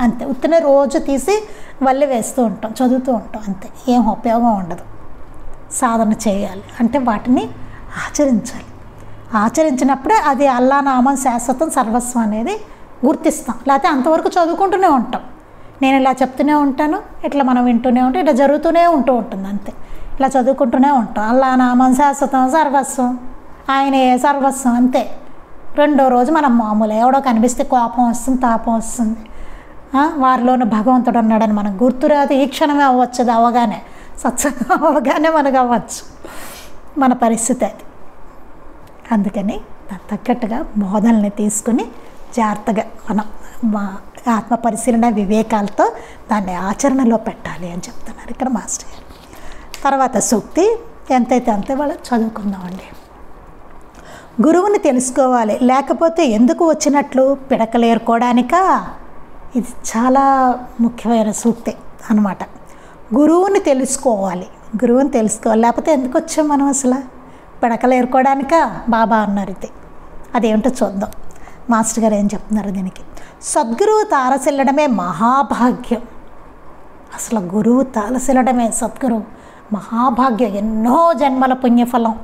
అంతే. ఉత్తనే రోజు తీసి వల్లి వేస్తూ ఉంటాం, చదువుతూ ఉంటాం అంతే, ఏం ఉపయోగం ఉండదు. సాధన చేయాలి అంటే వాటిని ఆచరించాలి. ఆచరించినప్పుడే అది అల్లా నామం శాశ్వతం సర్వస్వం అనేది గుర్తిస్తాం. లేకపోతే అంతవరకు చదువుకుంటూనే ఉంటాం. నేను ఇలా చెప్తూనే ఉంటాను, ఇట్లా మనం వింటూనే ఉంటాం, ఇట్లా జరుగుతూనే ఉంటుంది అంతే. ఇలా చదువుకుంటూనే ఉంటాం. అల్లా నామం శాశ్వతం సర్వస్వం, ఆయనే సర్వస్వం అంతే. రెండో రోజు మనం మామూలు ఎవడో కనిపిస్తే కోపం వస్తుంది, తాపం వస్తుంది, వారిలోని భగవంతుడు ఉన్నాడని మనకు గుర్తురాదు. ఈ క్షణమే అవ్వచ్చు, అది అవగానే సత్సంగం అవగానే మనకు అవ్వచ్చు మన పరిస్థితి అది. అందుకని తగ్గట్టుగా బోధనల్ని తీసుకుని జాగ్రత్తగా మనం ఆత్మ పరిశీలన వివేకాలతో దాన్ని ఆచరణలో పెట్టాలి అని చెప్తున్నారు ఇక్కడ మాస్టర్ గారు. తర్వాత సూక్తి ఎంతైతే అంతే వాళ్ళు చదువుకుందామండి. గురువుని తెలుసుకోవాలి, లేకపోతే ఎందుకు వచ్చినట్లు పిడకలు ఏరుకోవడానికా. ఇది చాలా ముఖ్యమైన సూక్తి అన్నమాట. గురువుని తెలుసుకోవాలి, గురువుని తెలుసుకోవాలి, లేకపోతే ఎందుకు వచ్చాం మనం అసలు, పిడకలు ఏరుకోవడానికా బాబా అన్నారు. ఇది అదేంటో చూద్దాం మాస్టర్ గారు ఏం చెప్తున్నారు దీనికి. సద్గురువు తారసిల్లడమే మహాభాగ్యం. అసలు గురువు తారసిల్లడమే సద్గురువు మహాభాగ్యం. ఎన్నో జన్మల పుణ్యఫలం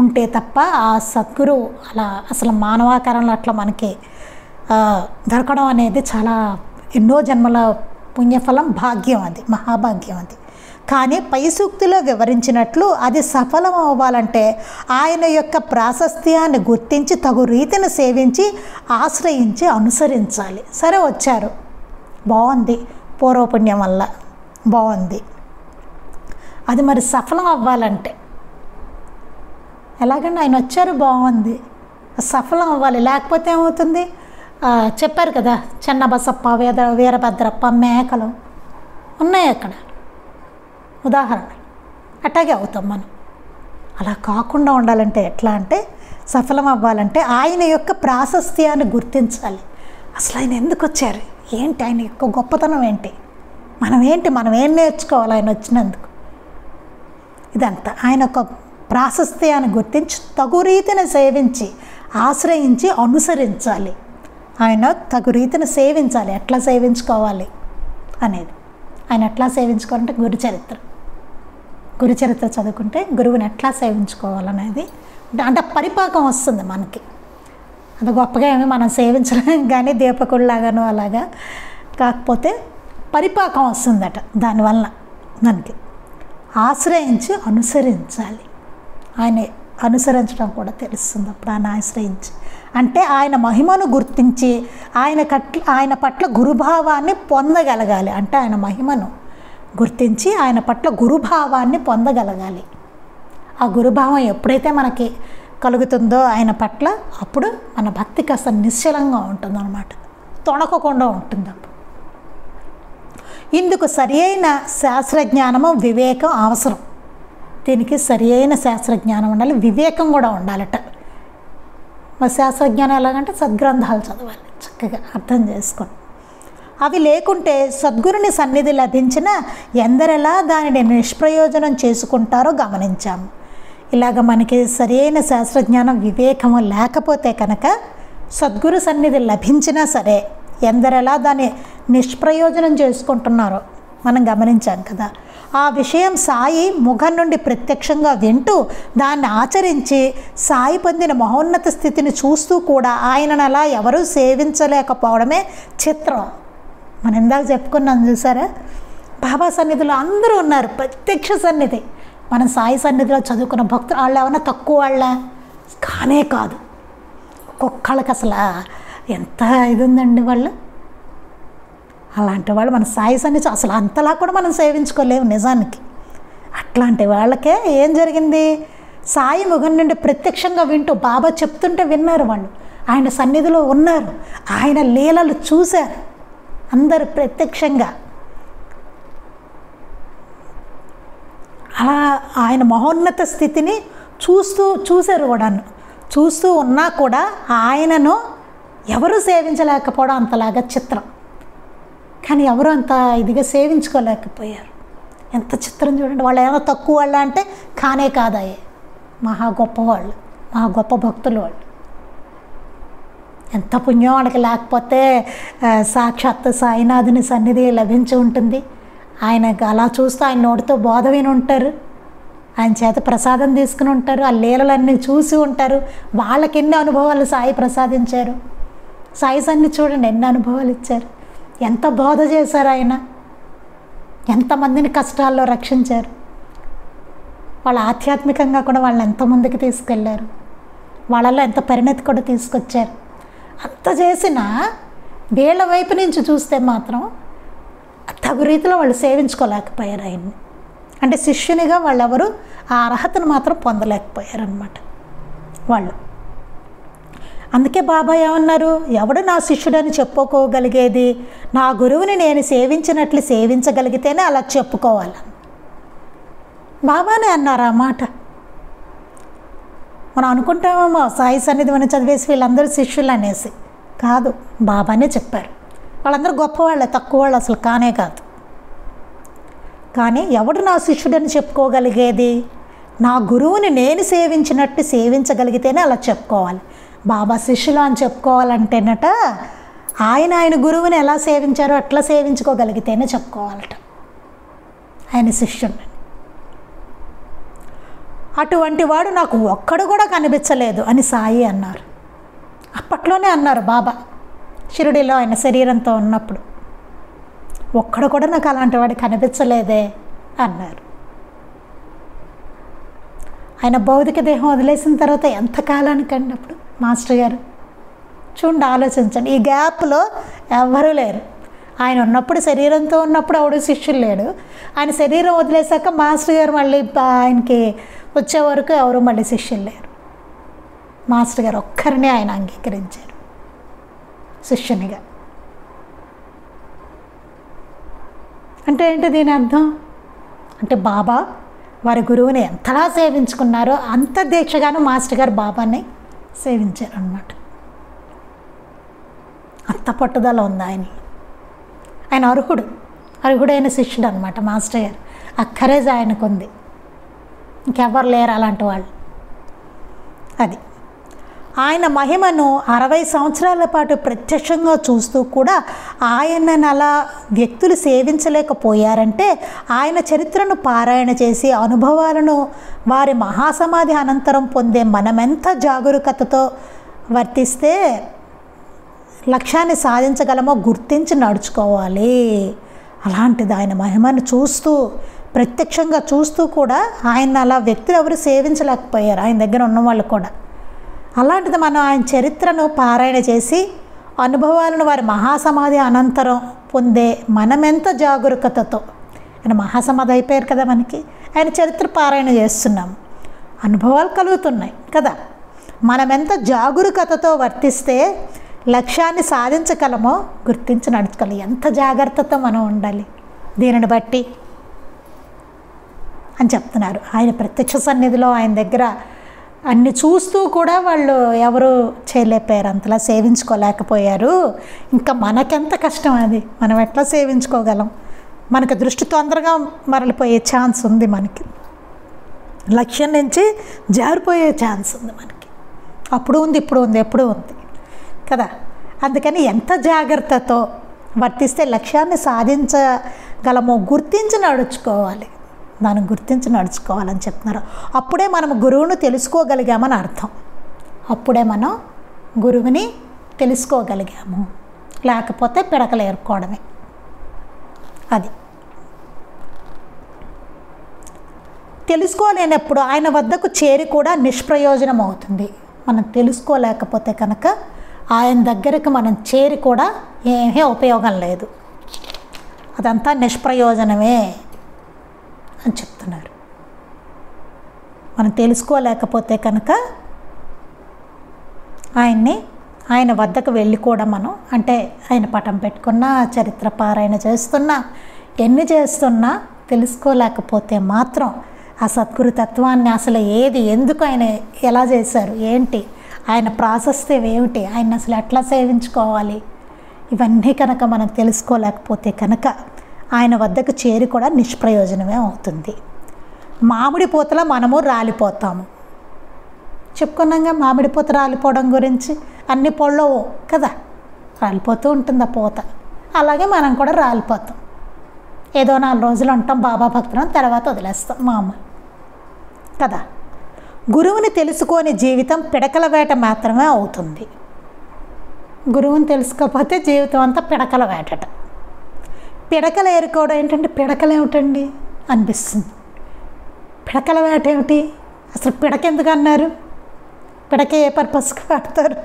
ఉంటే తప్ప ఆ సద్గురువు అలా అసలు మానవాకారంలో అట్లా మనకి దొరకడం అనేది చాలా ఎన్నో జన్మల పుణ్యఫలం, భాగ్యం, అది మహాభాగ్యం అది. కానీ పై సూక్తిలో వివరించినట్లు అది సఫలం అవ్వాలంటే ఆయన యొక్క ప్రాశస్త్యాన్ని గుర్తించి తగు రీతిని సేవించి ఆశ్రయించి అనుసరించాలి. సరే వచ్చారు, బాగుంది, పూర్వపుణ్యం వల్ల బాగుంది, అది మరి సఫలం అవ్వాలంటే ఎలాగండి? ఆయన వచ్చారు, బాగుంది, సఫలం అవ్వాలి, లేకపోతే ఏమవుతుంది? చెప్పారు కదా, చెన్నబసప్ప, వీరభద్రప్ప, మేకలు ఉన్నాయి అక్కడ ఉదాహరణ. అట్లాగే అవుతాం మనం. అలా కాకుండా ఉండాలంటే ఎట్లా అంటే, సఫలం అవ్వాలంటే ఆయన యొక్క ప్రాశస్త్యాన్ని గుర్తించాలి. అసలు ఆయన ఎందుకు వచ్చారు, ఏంటి ఆయన యొక్క గొప్పతనం ఏంటి, మనం ఏం నేర్చుకోవాలి ఆయన వచ్చినందుకు, ఇదంతా ఆయన ఒక ప్రాశస్త్యాన్ని గుర్తించి తగు రీతిని సేవించి ఆశ్రయించి అనుసరించాలి. ఆయన తగు రీతిని సేవించాలి. ఎట్లా సేవించుకోవాలి అనేది, ఆయన ఎట్లా సేవించుకోవాలంటే గురుచరిత్ర చదువుకుంటే గురువుని ఎట్లా సేవించుకోవాలనేది అంటే పరిపాకం వస్తుంది మనకి. అది గొప్పగా ఏమి మనం సేవించలేం కానీ దీపకుడిలాగాను అలాగా, కాకపోతే పరిపాకం వస్తుందట దానివల్ల మనకి. ఆశ్రయించి అనుసరించాలి, ఆయన అనుసరించడం కూడా తెలుస్తుంది అప్పుడు. ఆయన ఆశ్రయించి అంటే ఆయన మహిమను గుర్తించి ఆయన పట్ల గురుభావాన్ని పొందగలగాలి. అంటే ఆయన మహిమను గుర్తించి ఆయన పట్ల గురుభావాన్ని పొందగలగాలి. ఆ గురుభావం ఎప్పుడైతే మనకి కలుగుతుందో ఆయన పట్ల, అప్పుడు మన భక్తి కాస్త నిశ్చలంగా ఉంటుందన్నమాట, తొణకకుండా ఉంటుంది. అప్పుడు ఇందుకు సరి అయిన శాస్త్రజ్ఞానము, వివేకం అవసరం. దీనికి సరి అయిన శాస్త్రజ్ఞానం ఉండాలి, వివేకం కూడా ఉండాలట. మరి శాస్త్రజ్ఞానం ఎలాగంటే సద్గ్రంథాలు చదవాలి, చక్కగా అర్థం చేసుకొని. అవి లేకుంటే సద్గురుని సన్నిధి లభించిన ఎందరెలా దానిని నిష్ప్రయోజనం చేసుకుంటారో గమనించాము. ఇలాగ మనకి సరైన శాస్త్రజ్ఞానం, వివేకము లేకపోతే కనుక సద్గురు సన్నిధి లభించినా సరే ఎందరెలా దాన్ని నిష్ప్రయోజనం చేసుకుంటున్నారో మనం గమనించాం కదా. ఆ విషయం సాయి ముఖం నుండి ప్రత్యక్షంగా వింటూ దాన్ని ఆచరించి సాయి పొందిన మహోన్నత స్థితిని చూస్తూ కూడా ఆయనను అలా ఎవరూ సేవించలేకపోవడమే చిత్రం. మనం ఇందాక చెప్పుకున్నాం చూసారా, బాబా సన్నిధిలో అందరూ ఉన్నారు, ప్రత్యక్ష సన్నిధి. మనం సాయి సన్నిధిలో చదువుకున్న భక్తులు వాళ్ళు ఏమన్నా తక్కువ వాళ్ళ కానే కాదు. ఒక్కొక్కళ్ళకి అసలు ఎంత ఇది ఉందండి వాళ్ళు. అలాంటి వాళ్ళు మన సాయి సన్నిధి అసలు అంతలా కూడా మనం సేవించుకోలేము నిజానికి. అట్లాంటి వాళ్ళకే ఏం జరిగింది, సాయి ముఖం నుండి ప్రత్యక్షంగా వింటూ బాబా చెప్తుంటే విన్నారు వాళ్ళు, ఆయన సన్నిధిలో ఉన్నారు, ఆయన లీలలు చూశారు అందరూ ప్రత్యక్షంగా. అలా ఆయన మహోన్నత స్థితిని చూశారు కూడాను. చూస్తూ ఉన్నా కూడా ఆయనను ఎవరు సేవించలేకపోవడం అంతలాగా చిత్రం. కానీ ఎవరు అంత ఇదిగా సేవించుకోలేకపోయారు. ఎంత చిత్రం చూడండి. వాళ్ళు ఏమో తక్కువ వాళ్ళ అంటే కానే కాదాయే, మహా గొప్పవాళ్ళు, మహా గొప్ప భక్తులు వాళ్ళు. ఎంత పుణ్యం వాళ్ళకి, లేకపోతే సాక్షాత్తు సాయినాథుని సన్నిధి లభించి ఉంటుంది. ఆయన అలా చూస్తూ ఆయన నోటితో బోధ విని ఉంటారు, ఆయన చేత ప్రసాదం తీసుకుని ఉంటారు, ఆ లీలలన్నీ చూసి ఉంటారు. వాళ్ళకి ఎన్ని అనుభవాలు సాయి ప్రసాదించారు. సాయి సన్ని చూడండి ఎన్ని అనుభవాలు ఇచ్చారు, ఎంత బోధ చేశారు ఆయన, ఎంతమందిని కష్టాల్లో రక్షించారు. వాళ్ళ ఆధ్యాత్మికంగా కూడా వాళ్ళని ఎంత ముందుకు తీసుకెళ్ళారు, వాళ్ళల్లో ఎంత పరిణతి కూడా తీసుకొచ్చారు. అంత చేసినా వీళ్ళ వైపు నుంచి చూస్తే మాత్రం తగు రీతిలో వాళ్ళు సేవించుకోలేకపోయారు ఆయన్ని. అంటే శిష్యునిగా వాళ్ళెవరు ఆ అర్హతను మాత్రం పొందలేకపోయారనమాట వాళ్ళు. అందుకే బాబా ఏమన్నారు, ఎవడు నా శిష్యుడని చెప్పుకోగలిగేది నా గురువుని నేను సేవించినట్లు సేవించగలిగితేనే అలా చెప్పుకోవాలి. బాబానే అన్నారు ఆ మాట. మనం అనుకుంటామేమో సాయి సన్నిధి మనం చదివేసి వీళ్ళందరూ శిష్యులు అనేసి, కాదు, బాబానే చెప్పారు. వాళ్ళందరూ గొప్పవాళ్ళే, తక్కువ వాళ్ళు అసలు కానే కాదు. కానీ ఎవడు నా శిష్యుడని చెప్పుకోగలిగేది నా గురువుని నేను సేవించినట్టు సేవించగలిగితేనే అలా చెప్పుకోవాలి. బాబా శిష్యులు అని చెప్పుకోవాలంటేనట ఆయన గురువుని ఎలా సేవించారో అట్లా సేవించుకోగలిగితేనే చెప్పుకోవాలట ఆయన శిష్యుడిని. అటువంటి వాడు నాకు ఒక్కడు కూడా కనిపించలేదు అని సాయి అన్నారు. అప్పట్లోనే అన్నారు బాబా షిరిడీలో ఆయన శరీరంతో ఉన్నప్పుడు, ఒక్కడు కూడా నాకు అలాంటి వాడు కనిపించలేదే అన్నారు. ఆయన భౌతిక దేహం వదిలేసిన తర్వాత ఎంతకాలానికండి అప్పుడు మాస్టర్ గారు చూడండి, ఆలోచించండి. ఈ గ్యాప్లో ఎవ్వరూ లేరు. ఆయన ఉన్నప్పుడు శరీరంతో ఉన్నప్పుడు ఎవడు శిష్యులు లేడు. ఆయన శరీరం వదిలేసాక మాస్టర్ గారు మళ్ళీ ఆయనకి వచ్చే వరకు ఎవరు మళ్ళీ శిష్యులు లేరు. మాస్టర్ గారు ఒక్కరినే ఆయన అంగీకరించారు శిష్యునిగా. అంటే ఏంటి దీని అర్థం? అంటే బాబా వారి గురువుని ఎంతలా సేవించుకున్నారో అంత దీక్షగాను మాస్టర్ గారు బాబాని సేవించారు అన్నమాట. అంత పట్టుదల ఉంది ఆయన. ఆయన అర్హుడైన శిష్యుడు అనమాట మాస్టర్ గారు. ఆ కరేజ్ ఆయనకు ఉంది, ఇంకెవ్వరు లేరు అలాంటి వాళ్ళు. అది ఆయన మహిమను 60 సంవత్సరాల పాటు ప్రత్యక్షంగా చూస్తూ కూడా ఆయనను అలా వ్యక్తులు సేవించలేకపోయారంటే ఆయన చరిత్రను పారాయణ చేసి అనుభవాలను వారి మహాసమాధి అనంతరం పొందే మనమెంత జాగరూకతతో వర్తిస్తే లక్ష్యాన్ని సాధించగలమో గుర్తించి నడుచుకోవాలి. అలాంటిది ఆయన మహిమను చూస్తూ ప్రత్యక్షంగా చూస్తూ కూడా ఆయన అలా వ్యక్తులు ఎవరు సేవించలేకపోయారు, ఆయన దగ్గర ఉన్నవాళ్ళు కూడా. అలాంటిది మనం ఆయన చరిత్రను పారాయణ చేసి అనుభవాలను వారి మహాసమాధి అనంతరం పొందే మనమెంత జాగరూకతతో, ఆయన మహాసమాధి అయిపోయారు కదా మనకి, ఆయన చరిత్ర పారాయణ చేస్తున్నాం, అనుభవాలు కలుగుతున్నాయి కదా, మనమెంత జాగరూకతతో వర్తిస్తే లక్ష్యాన్ని సాధించగలమో గుర్తించి నడుచుకోవాలి. ఎంత జాగ్రత్తతో మనం ఉండాలి దీనిని బట్టి అని చెప్తున్నారు. ఆయన ప్రత్యక్ష సన్నిధిలో ఆయన దగ్గర అన్ని చూస్తూ కూడా వాళ్ళు ఎవరు చేయలేకపోయారు, అంతలా సేవించుకోలేకపోయారు. ఇంకా మనకెంత కష్టం అది, మనం ఎట్లా సేవించుకోగలం? మనకు దృష్టి తొందరగా మరలిపోయే ఛాన్స్ ఉంది, మనకి లక్ష్యం నుంచి జారిపోయే ఛాన్స్ ఉంది మనకి. అప్పుడు ఉంది, ఇప్పుడు ఉంది, ఎప్పుడు ఉంది కదా. అందుకని ఎంత జాగ్రత్తతో వర్తిస్తే లక్ష్యాన్ని సాధించగలమో గుర్తించి నడుచుకోవాలి, దాన్ని గుర్తించి నడుచుకోవాలని చెప్తున్నారు. అప్పుడే మనం గురువును తెలుసుకోగలిగామని అర్థం. అప్పుడే మనం గురువుని తెలుసుకోగలిగాము, లేకపోతే పిడకలు ఏరుకోవడమే. అది తెలుసుకోలేనప్పుడు ఆయన వద్దకు చేరి కూడా నిష్ప్రయోజనం అవుతుంది. మనం తెలుసుకోలేకపోతే కనుక ఆయన దగ్గరకు మనం చేరి కూడా ఏమీ ఉపయోగం లేదు, అదంతా నిష్ప్రయోజనమే అని చెప్తున్నారు. మనం తెలుసుకోలేకపోతే కనుక ఆయన వద్దకు వెళ్ళి కూడా మనం, అంటే ఆయన పటం పెట్టుకున్నా, చరిత్ర పారాయణ చేస్తున్నా, ఎన్ని చేస్తున్నా తెలుసుకోలేకపోతే మాత్రం ఆ సద్గురు తత్వాన్ని అసలు ఏది, ఎందుకు ఆయన ఎలా చేశారు, ఏంటి ఆయన ప్రాసెస్ ఏమిటి, ఆయన అసలు ఎట్లా సేవించుకోవాలి, ఇవన్నీ కనుక మనం తెలుసుకోలేకపోతే కనుక ఆయన వద్దకు చేరి కూడా నిష్ప్రయోజనమే అవుతుంది. మామిడి పూతలో మనము రాలిపోతాము. చెప్పుకున్నాగా మామిడి పూత రాలిపోవడం గురించి. అన్ని పొళ్ళవు కదా, రాలిపోతూ ఉంటుంది ఆ పూత. అలాగే మనం కూడా రాలిపోతాం. ఏదో 4 రోజులు ఉంటాం బాబా భక్తులం, తర్వాత వదిలేస్తాం మామూలు కదా. గురువుని తెలుసుకోని జీవితం పిడకల వేట మాత్రమే అవుతుంది. గురువుని తెలుసుకోకపోతే జీవితం అంతా పిడకల వేటట. పిడకలు ఏరుకోవడం ఏంటంటే, పిడకలు ఏమిటండి అనిపిస్తుంది. పిడకల వేట ఏమిటి అసలు? పిడక ఎందుకు అన్నారు? పిడక ఏ పర్పస్కి వాడతారు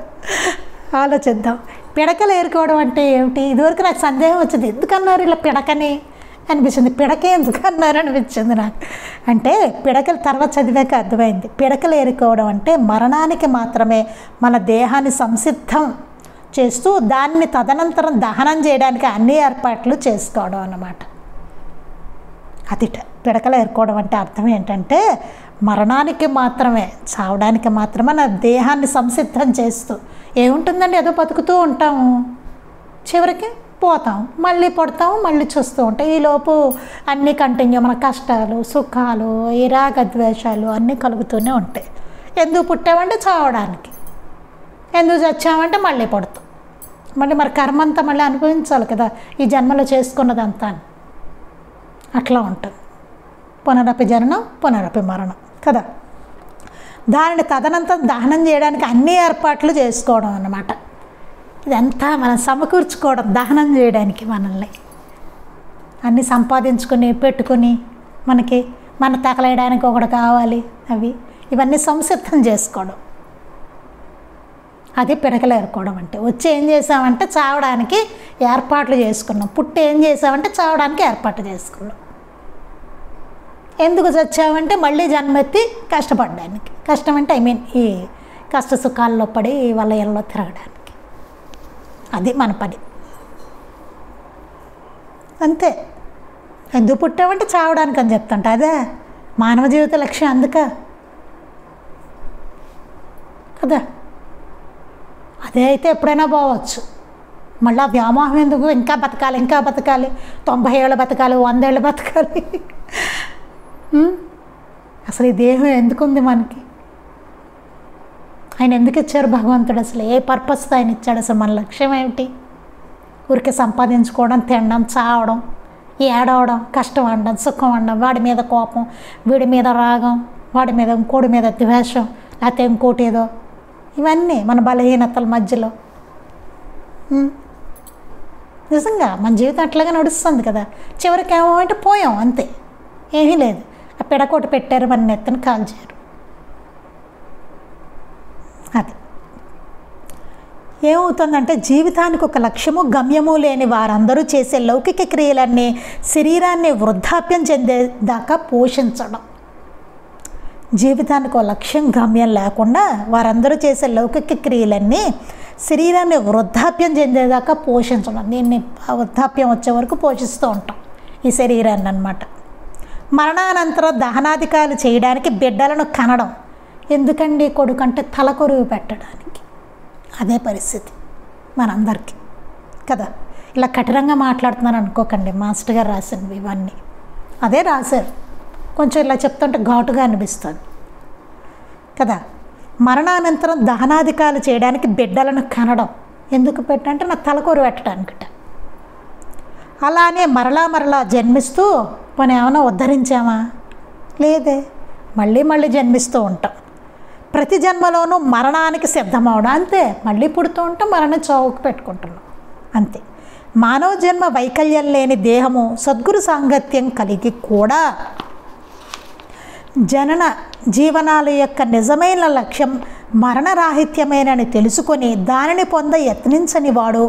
ఆలోచిద్దాం. పిడకలు ఏరుకోవడం అంటే ఏమిటి? ఇదివరకు నాకు సందేహం వచ్చింది, ఎందుకన్నారు ఇలా పిడకని అనిపించింది. పిడక ఎందుకు అన్నారు అనిపించింది నాకు. అంటే పిడకలు తర్వాత చదివాక అర్థమైంది. పిడకలు ఏరుకోవడం అంటే మరణానికి మాత్రమే మన దేహాన్ని సంసిద్ధం చేస్తూ దాన్ని తదనంతరం దహనం చేయడానికి అన్ని ఏర్పాట్లు చేసుకోవడం అన్నమాట. అది పిడకలు ఏరుకోవడం అంటే అర్థం ఏంటంటే, మరణానికి మాత్రమే, చావడానికి మాత్రమే నా దేహాన్ని సంసిద్ధం చేస్తూ. ఏముంటుందండి, ఏదో బతుకుతూ ఉంటాము, చివరికి పోతాం, మళ్ళీ పుడతాము, మళ్ళీ చూస్తూ ఉంటాం. ఈలోపు అన్నీ కంటిన్యూ, మన కష్టాలు సుఖాలు ఈ రాగద్వేషాలు అన్నీ కలుగుతూనే ఉంటాయి. ఎందుకు పుట్టామంటే చావడానికి, ఎందుకు చచ్చామంటే మళ్ళీ పుడతాం. మళ్ళీ మరి కర్మ అంతా మళ్ళీ అనుభవించాలి కదా, ఈ జన్మలో చేసుకున్నదంతా. అట్లా ఉంటుంది. పునరపి జననం పునరపి మరణం కదా. దానిని తదనంతరం దహనం చేయడానికి అన్ని ఏర్పాట్లు చేసుకోవడం అన్నమాట. ఇదంతా మనం సమకూర్చుకోవడం, దహనం చేయడానికి మనల్ని అన్నీ సంపాదించుకొని పెట్టుకొని, మన తగలేయడానికి ఒకటి కావాలి, ఇవన్నీ సంసిద్ధం చేసుకోవడం. అది పిడకలు ఏరుకోవడం అంటే. వచ్చి ఏం చేసామంటే చావడానికి ఏర్పాట్లు చేసుకున్నాం, పుట్టి ఏం చేసామంటే చావడానికి ఏర్పాటు చేసుకున్నాం. ఎందుకు చచ్చామంటే మళ్ళీ జన్మెత్తి కష్టపడడానికి. కష్టం అంటే ఈ కష్ట సుఖాల్లో పడి వలయంలో తిరగడానికి. అది మన పని అంతే. ఎందుకు పుట్టామంటే చావడానికి అని చెప్తుంట. అదే మానవ జీవిత లక్ష్యం, అందుక కదా. అదే అయితే ఎప్పుడైనా పోవచ్చు. మళ్ళీ వ్యామోహం ఎందుకు? ఇంకా బతకాలి, ఇంకా బతకాలి, 90 ఏళ్ళు బతకాలి, 100 ఏళ్ళు బతకాలి. అసలు ఈ దేహం ఎందుకుంది మనకి? ఆయన ఎందుకు ఇచ్చారు భగవంతుడు? అసలు ఏ పర్పస్తో ఆయన ఇచ్చాడు? అసలు మన లక్ష్యం ఏమిటి? ఊరికే సంపాదించుకోవడం, తినడం, చావడం, ఏడవడం, కష్టం అనడం, సుఖం అనడం, వాడి మీద కోపం, వీడి మీద రాగం, వాడి మీద ఇంకోడి మీద ద్వేషం, లేకపోతే ఇంకోటి ఏదో, ఇవన్నీ మన బలహీనతల మధ్యలో. నిజంగా మన జీవితం అట్లాగే నడుస్తుంది కదా. చివరికి ఏమంటే పోయాం అంతే, ఏమీ లేదు. ఆ పిడకోటి పెట్టారు, మన నెత్తని కాల్చారు. అది ఏమవుతుందంటే, జీవితానికి ఒక లక్ష్యము గమ్యము లేని వారందరూ చేసే లౌకిక క్రియలన్నీ శరీరాన్ని వృద్ధాప్యం చెందేదాకా పోషించడం. జీవితానికి ఒక లక్ష్యం గమ్యం లేకుండా వారందరూ చేసే లౌకిక క్రియలన్నీ శరీరాన్ని వృద్ధాప్యం చెందేదాకా పోషించడం. దీన్ని వృద్ధాప్యం వచ్చే వరకు పోషిస్తూ ఉంటాం ఈ శరీరాన్ని అన్నమాట. మరణానంతరం దహనాధికారులు చేయడానికి బిడ్డలను కనడం. ఎందుకండి? కొడుకంటే తలకొరువు పెట్టడానికి. అదే పరిస్థితి మనందరికీ కదా. ఇలా కఠినంగా మాట్లాడుతున్నాను అనుకోకండి, మాస్టర్ గారు రాసినవి ఇవన్నీ అదే రాశారు. కొంచెం ఇలా చెప్తుంటే ఘాటుగా అనిపిస్తుంది కదా. మరణానంతరం దహనాధికారులు చేయడానికి బిడ్డలను కనడం. ఎందుకు పెట్టంటే నా తలకొరు పెట్టడానికట. అలానే మరలా జన్మిస్తూ మనం ఏమైనా ఉద్ధరించామా? లేదే, మళ్ళీ జన్మిస్తూ ఉంటాం. ప్రతి జన్మలోనూ మరణానికి సిద్ధమవడం అంతే. మళ్ళీ పుడుతూ ఉంటాం, మరణం చావుకు పెట్టుకుంటున్నాం అంతే. మానవ జన్మ వైకల్యం లేని దేహము సద్గురు సాంగత్యం కలిగి కూడా జనన జీవనాల యొక్క నిజమైన లక్ష్యం మరణరాహిత్యమేనని తెలుసుకొని దానిని పొంద యత్నించని వాడు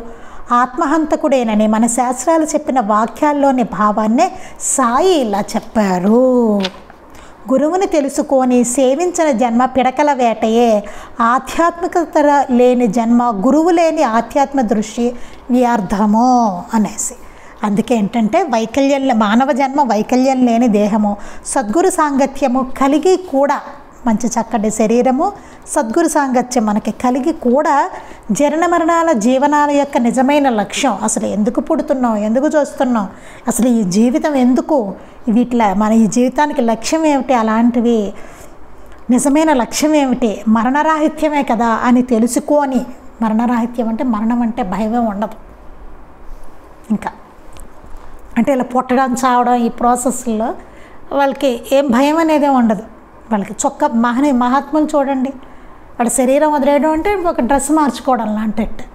ఆత్మహంతకుడేనని మన శాస్త్రాలు చెప్పిన వాక్యాల్లోని భావాన్నే సాయి ఇలా చెప్పారు. గురువుని తెలుసుకొని సేవించిన జన్మ పిడకల వేటయే. ఆధ్యాత్మికత లేని జన్మ, గురువు లేని ఆధ్యాత్మ దృష్టి వ్యర్థము అనేసి. అందుకే ఏంటంటే మానవ జన్మ వైకల్యం లేని దేహము, సద్గురు సాంగత్యము కలిగి కూడా, మంచి చక్కటి శరీరము, సద్గురు సాంగత్యం మనకి కలిగి కూడా జనన మరణాల జీవనాల యొక్క నిజమైన లక్ష్యం, అసలు ఎందుకు పుడుతున్నాం, ఎందుకు చూస్తున్నాం, అసలు ఈ జీవితం ఎందుకు, వీటిలో మన ఈ జీవితానికి లక్ష్యం ఏమిటి, అలాంటివి నిజమైన లక్ష్యం ఏమిటి, మరణరాహిత్యమే కదా అని తెలుసుకొని, మరణరాహిత్యం అంటే మరణం అంటే భయమే ఉండదు ఇంకా. అంటే ఇలా పుట్టడం చావడం ఈ ప్రాసెస్లో వాళ్ళకి ఏం భయం అనేదే ఉండదు. వాళ్ళకి మహాత్ములు చూడండి, వాళ్ళ శరీరం వదిలేయడం అంటే ఒక డ్రెస్ మార్చుకోవడం లాంటిట్టు.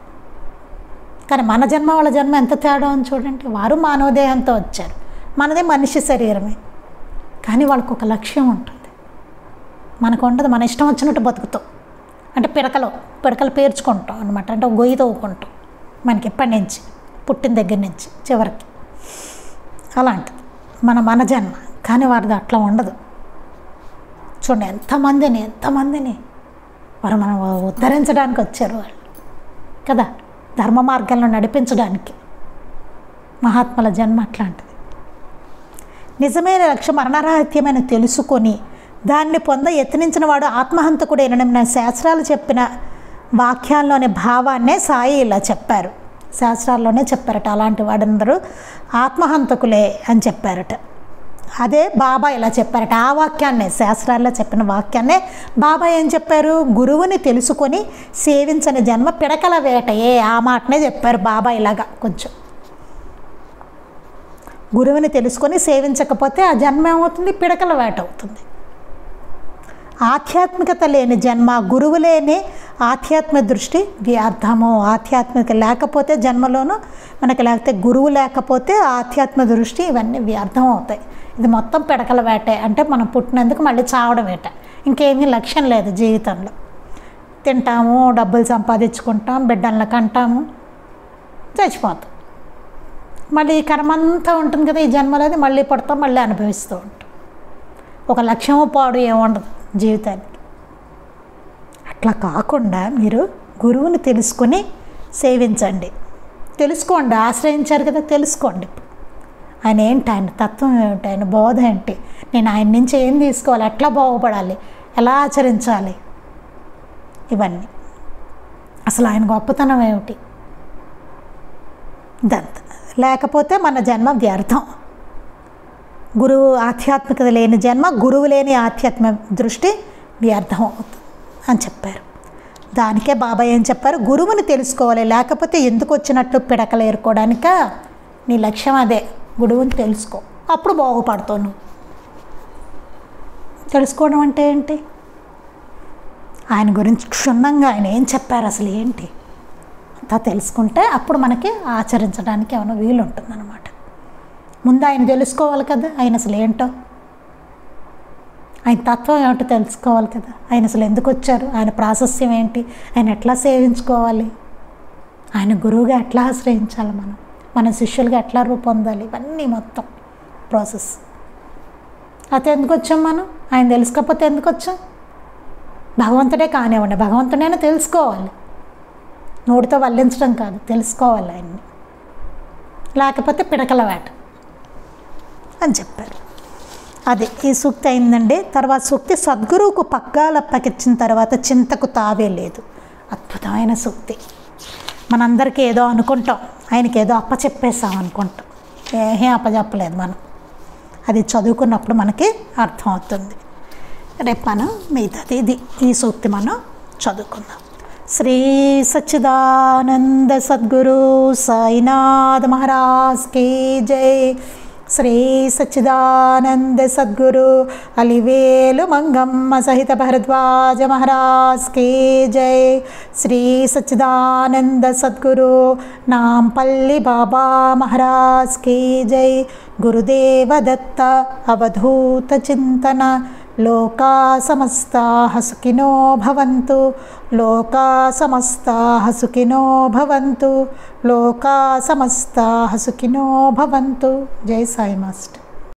కానీ మన జన్మ వాళ్ళ జన్మ ఎంత తేడా అని చూడండి. వారు మానవదేహంతో వచ్చారు, మనదే మనిషి శరీరమే. కానీ వాళ్ళకు ఒక లక్ష్యం ఉంటుంది, మనకు ఉండదు. మన ఇష్టం వచ్చినట్టు బతుకుతాం. అంటే పిడకలు పేర్చుకుంటాం అనమాట. అంటే గొయ్యి తవ్వుకుంటాం మనకి ఎప్పటి నుంచి, పుట్టిన దగ్గర నుంచి చివరికి. అలాంటిది మన జన్మ. కానీ వారిది అట్లా ఉండదు. చూడండి ఎంతమందిని వారు మనం ఉద్ధరించడానికి వచ్చారు వాళ్ళు కదా, ధర్మ మార్గంలో నడిపించడానికి. మహాత్ముల జన్మ అట్లాంటిది. నిజమైన లక్ష్యం మరణరాహిత్యమని తెలుసుకొని దాన్ని యత్నించిన వాడు ఆత్మహంతకుడైన శాస్త్రాలు చెప్పిన వాక్యాల్లోని భావాన్నే సాయి ఇలా చెప్పారు. శాస్త్రాల్లోనే చెప్పారట, అలాంటి వాడందరూ ఆత్మహంతకులే అని చెప్పారట. అదే బాబా ఇలా చెప్పారట. ఆ వాక్యాన్నే, శాస్త్రాల్లో చెప్పిన వాక్యాన్నే బాబా ఏం చెప్పారు, గురువుని తెలుసుకొని సేవించని జన్మ పిడకల వేటయే. ఆ మాటనే చెప్పారు బాబా. ఇలాగా కొంచెం గురువుని తెలుసుకొని సేవించకపోతే ఆ జన్మ ఏమవుతుంది, పిడకల వేట అవుతుంది. ఆధ్యాత్మికత లేని జన్మ, గురువు లేని ఆధ్యాత్మిక దృష్టి వ్యర్థము. ఆధ్యాత్మిక లేకపోతే జన్మలోనూ మనకి, లేకపోతే గురువు లేకపోతే ఆధ్యాత్మిక దృష్టి, ఇవన్నీ వ్యర్థం అవుతాయి. ఇది మొత్తం పిడకల వేటే. అంటే మనం పుట్టినందుకు మళ్ళీ చావడం వేట, ఇంకేమీ లక్ష్యం లేదు జీవితంలో. తింటాము, డబ్బులు సంపాదించుకుంటాం, బిడ్డలను కంటాము, చచ్చిపోతాం. మళ్ళీ ఈ కర్మంతా ఉంటుంది కదా ఈ జన్మలోది, మళ్ళీ పుడతాం, మళ్ళీ అనుభవిస్తూ ఉంటాం. ఒక లక్ష్యము పాడు ఏముండదు జీవితానికి. అట్లా కాకుండా మీరు గురువుని తెలుసుకొని సేవించండి. తెలుసుకోండి, ఆశ్రయించారు కదా, తెలుసుకోండి. ఆయన ఏంటి, ఆయన తత్వం ఏమిటి, ఆయన బోధ ఏంటి, నేను ఆయన నుంచి ఏం తీసుకోవాలి, ఎట్లా బాగుపడాలి, ఎలా ఆచరించాలి, ఇవన్నీ అసలు ఆయన గొప్పతనం ఏమిటి, ఇదంతా. లేకపోతే మన జన్మ వ్యర్థం. గురువు ఆధ్యాత్మికత లేని జన్మ, గురువు లేని ఆధ్యాత్మిక దృష్టి వ్యర్థం అవుతుంది అని చెప్పారు. దానికే బాబా ఏం చెప్పారు, గురువుని తెలుసుకోవాలి, లేకపోతే ఎందుకు వచ్చినట్లు పిడకలు ఏరుకోవడానిక. నీ లక్ష్యం అదే, గురువుని తెలుసుకో, అప్పుడు బాగుపడతావు నువ్వు. తెలుసుకోవడం అంటే ఏంటి, ఆయన గురించి క్షుణ్ణంగా ఆయన ఏం చెప్పారు, అసలు ఏంటి అంతా తెలుసుకుంటే అప్పుడు మనకి ఆచరించడానికి ఏమైనా వీలు ఉంటుందన్నమాట. ముందు ఆయన తెలుసుకోవాలి కదా, ఆయన అసలు ఏంటో, ఆయన తత్వం ఏమిటో తెలుసుకోవాలి కదా. ఆయన అసలు ఎందుకు వచ్చారు, ఆయన ప్రాశస్యం ఏంటి, ఆయన ఎట్లా సేవించుకోవాలి, ఆయన గురువుగా ఎట్లా ఆశ్రయించాలి, మన శిష్యులుగా ఎట్లా రూపొందాలి, ఇవన్నీ మొత్తం ప్రాసెస్. అయితే ఎందుకు వచ్చాం మనం, ఆయన తెలుసుకోకపోతే ఎందుకు వచ్చాం. భగవంతుడే కానివ్వండి, భగవంతుడైనా తెలుసుకోవాలి, నోటితో వల్లించడం కాదు, తెలుసుకోవాలి ఆయన్ని. లేకపోతే పిడకల వేట అని చెప్పారు. అది ఈ సూక్తి అయిందండి. తర్వాత సూక్తి, సద్గురువుకు పగ్గాలు అప్పగించిన తర్వాత చింతకు తావే లేదు. అద్భుతమైన సూక్తి. మనందరికీ ఏదో అనుకుంటాం, ఆయనకి ఏదో అప్పచెప్పేసాం అనుకుంటాం. ఏమీ అప్పచెప్పలేదు మనం. అది చదువుకున్నప్పుడు మనకి అర్థమవుతుంది. రేపు మనం మిగతాది ఈ సూక్తి మనం చదువుకుందాం. శ్రీ సచ్చిదానంద సద్గురు సాయినాథ్ మహారాజ్ కీ జై. శ్రీ సచ్చిదానంద సద్గురు అలివేలు మంగమ్మ సహిత భరద్వాజ మహారాజ్ కీ జై. శ్రీ సచ్చిదానంద సద్గురు నాంపల్లి బాబా మహారాజ్ కీ జై. గురుదేవ దత్త అవధూత చింతన. లోకా సమస్తాః సుఖినో భవంతు. లోకా సమస్తాః సుఖినో భవంతు. లోకా సమస్తాః సుఖినో భవంతు. జై సాయి మాస్టర్.